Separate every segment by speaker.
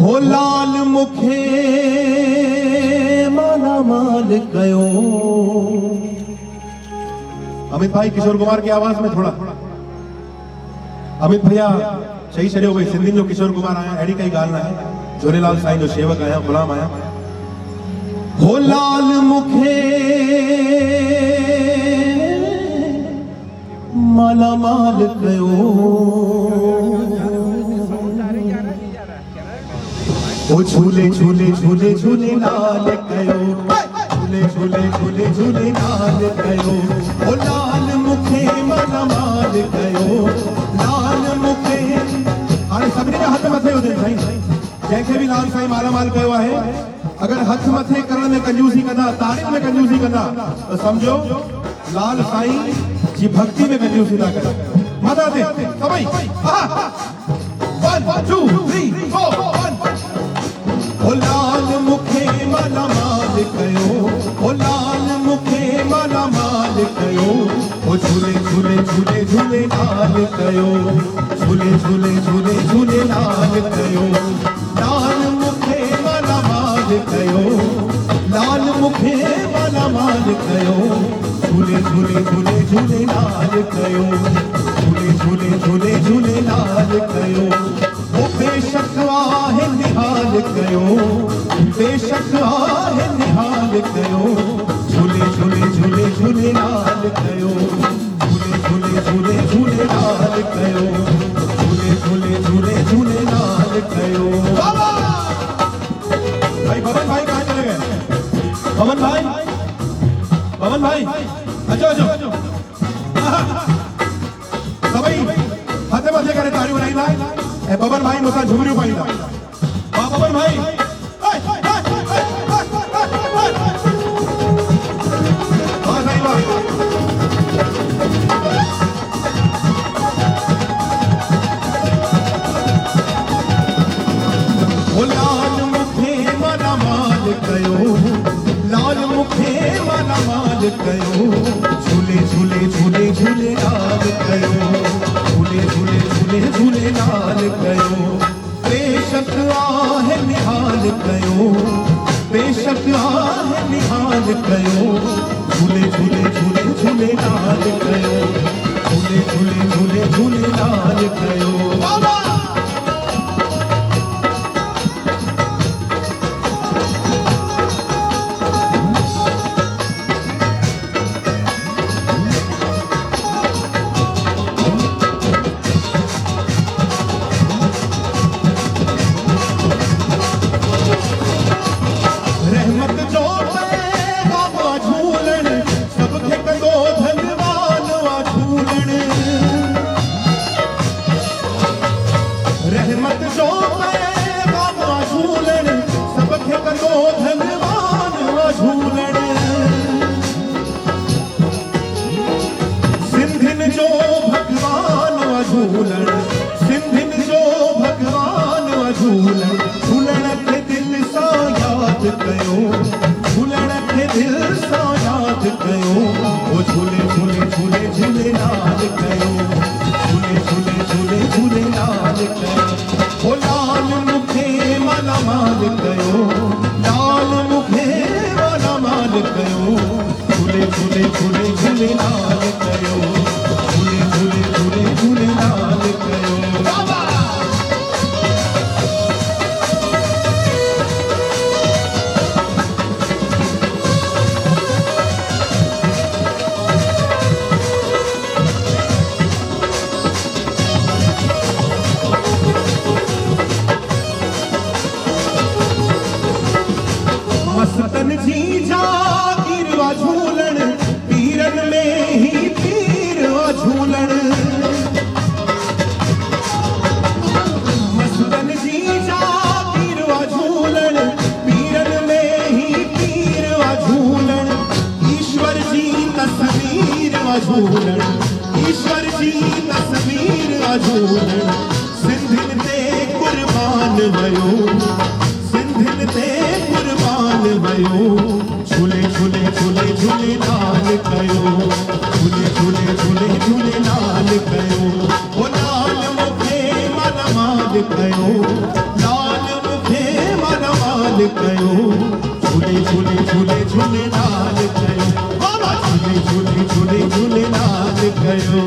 Speaker 1: हो लाल मुखे माला माल कयो। अमित भाई किशोर कुमार की आवाज में थोड़ा अमित भैया सही छो भाई सिंधी जो किशोर कुमार आया अड़ी कई गाल ना है झूलेलाल साईं जो सेवक आया गुलाम आया। हो लाल मुखे माला माल कयो। ओ झूले झूले झूले झूले लाल कयो। झूले झूले झूले झूले लाल कयो। ओ लाल मुखे माला माल कयो। लाल मुखे हाणे सभिनी जा हथ मथे हुजनि साईं जंहिंखे बि लाल साईं माला माल कयो आहे अगर हथ मथे करण में कंजूसी कंदा तारीफ़ में कंजूसी कंदा तो समझो लाल साईं जी भक्ति में कंजूसी ना करे। मथा दे सभई 1 2 3 4 ओ लाल मुखे माला माल कयो। ओ लाल मुखे माला माल कयो। ओ झूले झूले झूले झूले लाल कयो। झूले झूले झूले झूले लाल कयो। लाल मुखे माला माल कयो। लाल मुखे माला माल कयो। झूले झूले झूले झूले लाल कयो। झूले झूले झूले झूले लाल कयो। ओ बेशक आहे निहाल कयो। बेशक आहे निहाल कयो। झूले झूले झूले झूले लाल कयो। झूले झूले झूले झूले लाल कयो। झूले झूले झूले झूले लाल कयो। भाई पवन भाई कहाँ चले गए? पवन भाई पवन भाई अचो अचो सभई हथे मथे करे तारियूं वॼाईंदा ऐं पवन भाई मूंसां झुमरियूं पाईंदा। वाह पवन भाई वाह साईं वाह। ओ लाल मुखे माला माल कयो। लाल मुखे माला माल कयो। झूले झूले झूले झूले लाल कयो। झूले झूले झूले झूले लाल कयो। बेशक आहे निहाल कयो। बेशक आहे निहाल कयो। झूले झूले झूले झूले लाल कयो। झूले झूले झूले झूले लाल कयो। रहमत जो बाबा झूलन सबके कंदो धनवान वा झूलन। रहमत जो बाबा झूलन सबके कंदो धनवान वा झूलन। सिंधिन जो भगवान वा झूलन। सिंधिन जो भगवान वा झूलन। झूलन के दिल सा याद कयो। झूलण खे दिल सां याद कयो। ओ झूले झूले झूले झूले लाल कयो। झूले झूले झूले झूले लाल कयो। ओ लाल मुखे माला माल कयो। लाल मुखे माला माल कयो। झूले झूले झूले झूले लाल कयो। झूले झूले झूले झूले लाल कयो। मस्तन जी जागीर वा झूलन। पीरन में ही पीर वा झूलन। मस्तन जी जागीर वा झूलन। पीरन में ही पीर वा झूलन। ईश्वर जी तस्वीर वा झूलन। ईश्वर जी तस्वीर वा झूलन। सिंधिन ते कुर्बान वयो। सिंधिन ते कुर्बान वयो। झूले झूले झूले झूले लाल कयो। झूले झूले झूले झूले लाल कयो। ओ लाल मुखे माला माल कयो। लाल मुखे लाल कयो झूले झूले झूले झूले लाल कयो बाबा झूले झूले झूले झूले लाल कयो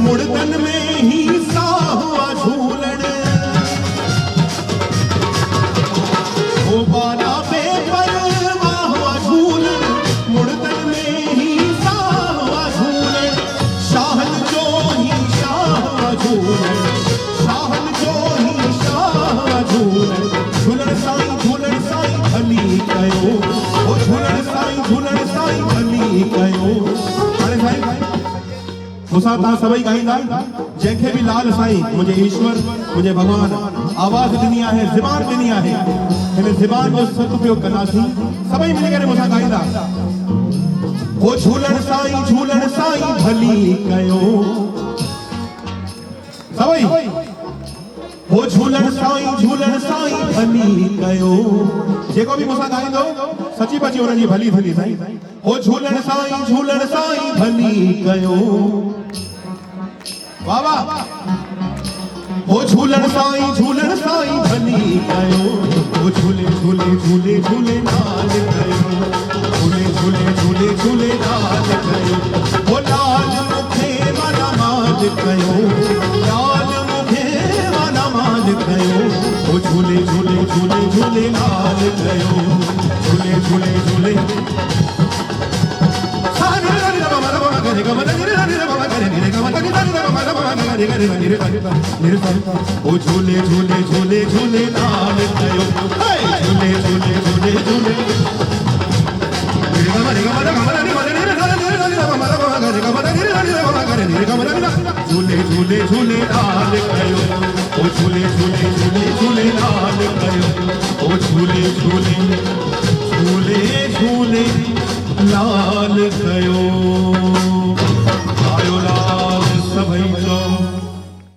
Speaker 1: मुड़दन में ही सा हुआ झूलन ओ बाला पे परवा हुआ झूलन मुड़दन में ही सा हुआ झूलन शाहन जो ही शाह हुआ झूलन शाहन जो ही शाह हुआ झूलन झूलन साईं भली कयो ओ झूलन साईं भली कयो अरे साईं मुसा तव्हां सभई ॻाईंदा जंहिंखे बि लाल साईं मुंहिंजे ईश्वर मुंहिंजे भॻवान आवाज़ ॾिनी आहे ज़बान ॾिनी आहे हिन ज़बान जो सदुपयोग कंदासीं सभई मिली करे मूंसां ॻाईंदा ओ झूलण साईं भली कयो सभई ओ झूलण साईं भली कयो जेको बि मूंसां ॻाईंदो सची बची हुननि जी भली थींदी साईं ओ झूलण साईं भली कयो वाह वाह ओ झूलण साईं भली कयो ओ झूले झूले झूले झूले लाल कयो झूले झूले झूले झूले लाल कयो ओ लाल मुखे वाला माल कयो लाल मुखे वाला माल कयो ओ झूले झूले झूले झूले लाल कयो झूले झूले झूले ओ झूले झूले झूले झूले लाल कयो झूले झूले झूले झूले झूले झूले झूले लाल कयो ओ झूले झूले झूले झूले लाल कयो ओ झूले झूले झूले झूले लाल कयो